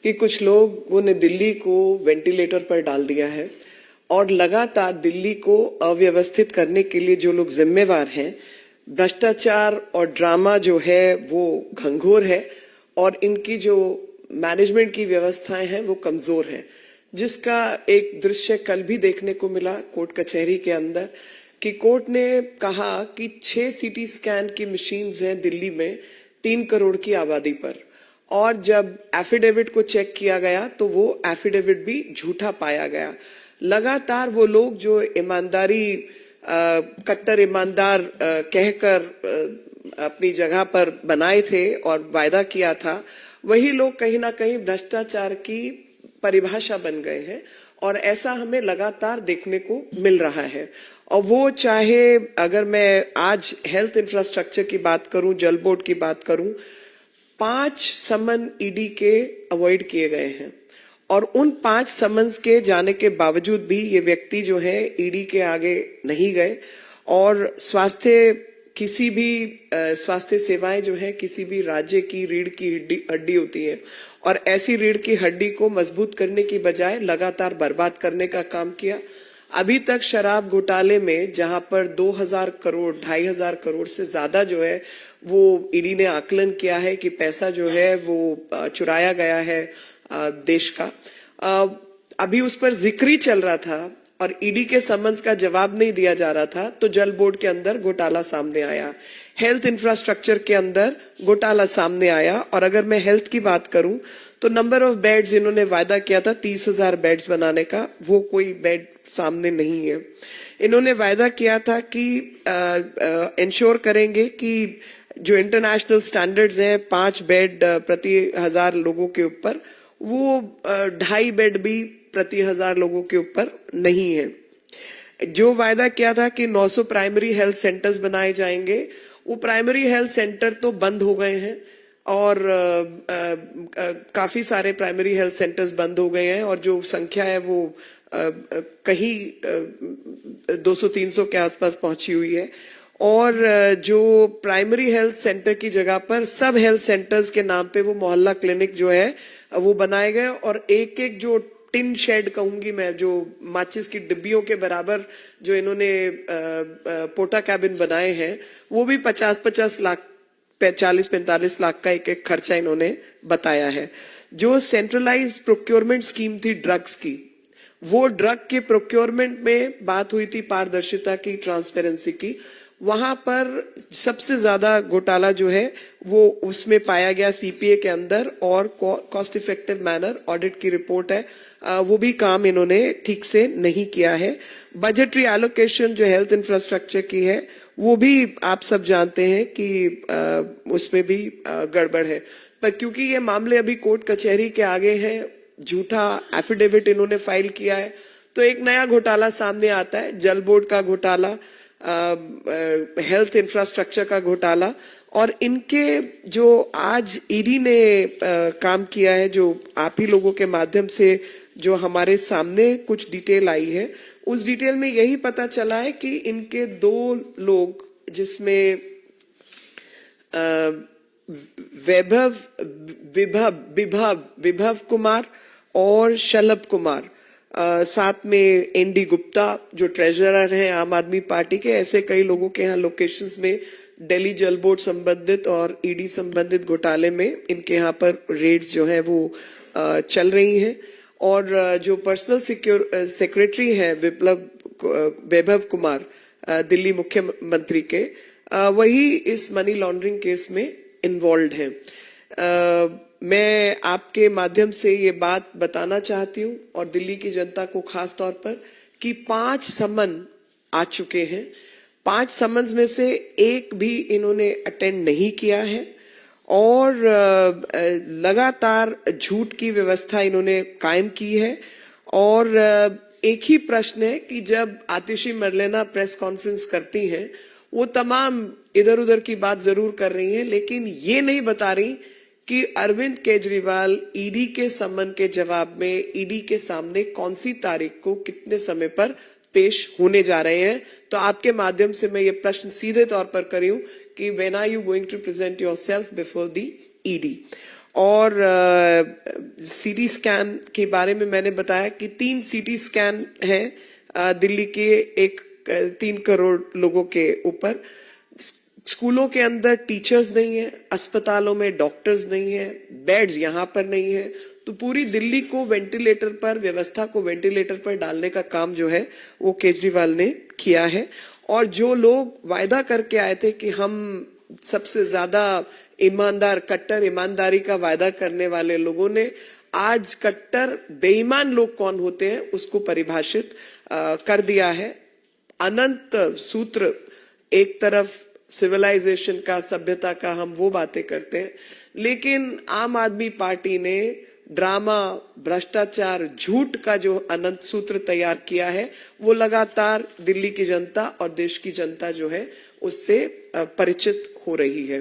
कि कुछ लोगों ने दिल्ली को वेंटिलेटर पर डाल दिया है और लगातार दिल्ली को अव्यवस्थित करने के लिए जो लोग जिम्मेवार हैं, भ्रष्टाचार और ड्रामा जो है वो घंघोर है और इनकी जो मैनेजमेंट की व्यवस्थाएं हैं वो कमजोर है, जिसका एक दृश्य कल भी देखने को मिला कोर्ट कचहरी के अंदर कि कोर्ट ने कहा कि 6 सीटी स्कैन की मशीन्स हैं दिल्ली में 3 करोड़ की आबादी पर, और जब एफिडेविट को चेक किया गया तो वो एफिडेविट भी झूठा पाया गया। लगातार वो लोग जो ईमानदारी कट्टर ईमानदार कहकर अपनी जगह पर बनाए थे और वायदा किया था, वही लोग कहीं ना कहीं भ्रष्टाचार की परिभाषा बन गए हैं और ऐसा हमें लगातार देखने को मिल रहा है। और वो चाहे अगर मैं आज हेल्थ इंफ्रास्ट्रक्चर की बात करूं, जल बोर्ड की बात करूं, 5 समन ईडी के अवॉइड किए गए हैं और उन 5 समन्स के जाने के बावजूद भी ये व्यक्ति जो है ईडी के आगे नहीं गए। और किसी भी स्वास्थ्य सेवाएं जो है किसी भी राज्य की रीढ़ की हड्डी होती है और ऐसी रीढ़ की हड्डी को मजबूत करने की बजाय लगातार बर्बाद करने का काम किया। अभी तक शराब घोटाले में जहां पर 2000 करोड़ 2500 करोड़ से ज्यादा जो है वो ईडी ने आकलन किया है कि पैसा जो है वो चुराया गया है देश का, अभी उस पर जिक्र ही चल रहा था और ईडी के समन्स का जवाब नहीं दिया जा रहा था तो जल बोर्ड के अंदर घोटाला सामने आया, हेल्थ इंफ्रास्ट्रक्चर के अंदर घोटाला सामने आया। और अगर मैं हेल्थ की बात करूं तो नंबर ऑफ बेड्स इन्होंने वायदा किया था 30,000 बेड्स बनाने का, वो कोई बेड सामने नहीं है। इन्होंने वायदा किया था कि इंश्योर करेंगे कि जो इंटरनेशनल स्टैंडर्ड्स हैं 5 बेड प्रति 1000 लोगों के ऊपर, वो 2.5 बेड भी प्रति 1000 लोगों के ऊपर नहीं है। जो वायदा किया था कि 900 प्राइमरी हेल्थ सेंटर्स बनाए जाएंगे, वो प्राइमरी हेल्थ सेंटर तो बंद हो गए हैं और काफी सारे प्राइमरी हेल्थ सेंटर्स बंद हो गए हैं और जो संख्या है वो कहीं 200-300 के आसपास पहुंची हुई है। और जो प्राइमरी हेल्थ सेंटर की जगह पर सब हेल्थ सेंटर्स के नाम पे वो मोहल्ला क्लिनिक जो है वो बनाए गए और एक एक जो टिन शेड कहूंगी मैं, जो माचिस की डिब्बियों के बराबर जो इन्होंने पोटा कैबिन बनाए हैं, वो भी 50-50 लाख 40-45 लाख का एक एक खर्चा इन्होंने बताया है। जो सेंट्रलाइज प्रोक्योरमेंट स्कीम थी ड्रग्स की, वो ड्रग के प्रोक्योरमेंट में बात हुई थी पारदर्शिता की, ट्रांसपेरेंसी की, वहां पर सबसे ज्यादा घोटाला जो है वो उसमें पाया गया सीपीए के अंदर और कॉस्ट इफेक्टिव मैनर ऑडिट की रिपोर्ट है, वो भी काम इन्होंने ठीक से नहीं किया है। बजटरी एलोकेशन जो हेल्थ इंफ्रास्ट्रक्चर की है वो भी आप सब जानते हैं कि उसमें भी गड़बड़ है, पर क्योंकि ये मामले अभी कोर्ट कचहरी के आगे हैं, झूठा एफिडेविट इन्होंने फाइल किया है, तो एक नया घोटाला सामने आता है, जल बोर्ड का घोटाला, हेल्थ इंफ्रास्ट्रक्चर का घोटाला। और इनके जो आज ईडी ने काम किया है, जो आप ही लोगों के माध्यम से जो हमारे सामने कुछ डिटेल आई है, उस डिटेल में यही पता चला है कि इनके 2 लोग जिसमें विभव कुमार और शलभ कुमार, साथ में एनडी गुप्ता जो ट्रेजरर हैं आम आदमी पार्टी के, ऐसे कई लोगों के यहाँ लोकेशंस में दिल्ली जल बोर्ड संबंधित और ईडी संबंधित घोटाले में इनके यहाँ पर रेड्स जो है वो चल रही हैं। और जो पर्सनल सेक्रेटरी है वैभव कुमार दिल्ली मुख्यमंत्री के, वही इस मनी लॉन्ड्रिंग केस में इन्वॉल्व हैं। मैं आपके माध्यम से ये बात बताना चाहती हूँ और दिल्ली की जनता को खास तौर पर कि 5 समन आ चुके हैं, 5 समन्स में से एक भी इन्होंने अटेंड नहीं किया है और लगातार झूठ की व्यवस्था इन्होंने कायम की है। और एक ही प्रश्न है कि जब आतिशी मरलेना प्रेस कॉन्फ्रेंस करती हैं, वो तमाम इधर उधर की बात जरूर कर रही हैं, लेकिन ये नहीं बता रही कि अरविंद केजरीवाल ईडी के समन के जवाब में ईडी के सामने कौन सी तारीख को कितने समय पर पेश होने जा रहे हैं। तो आपके माध्यम से मैं ये प्रश्न सीधे तौर पर कर रही हूं कि when are you going to present yourself before the ED. और सीटी स्कैन के बारे में मैंने बताया कि 3 सीटी स्कैन है दिल्ली के 3 करोड़ लोगों के ऊपर। स्कूलों के अंदर टीचर्स नहीं है, अस्पतालों में डॉक्टर्स नहीं है, बेड्स यहाँ पर नहीं है, तो पूरी दिल्ली को वेंटिलेटर पर, व्यवस्था को वेंटिलेटर पर डालने का काम जो है वो केजरीवाल ने किया है। और जो लोग वायदा करके आए थे कि हम सबसे ज्यादा ईमानदार, कट्टर ईमानदारी का वायदा करने वाले लोगों ने आज कट्टर बेईमान लोग कौन होते हैं उसको परिभाषित कर दिया है। अनंत सूत्र, एक तरफ सिविलाइजेशन का, सभ्यता का हम वो बातें करते हैं, लेकिन आम आदमी पार्टी ने ड्रामा, भ्रष्टाचार, झूठ का जो अनंत सूत्र तैयार किया है वो लगातार दिल्ली की जनता और देश की जनता जो है उससे परिचित हो रही है।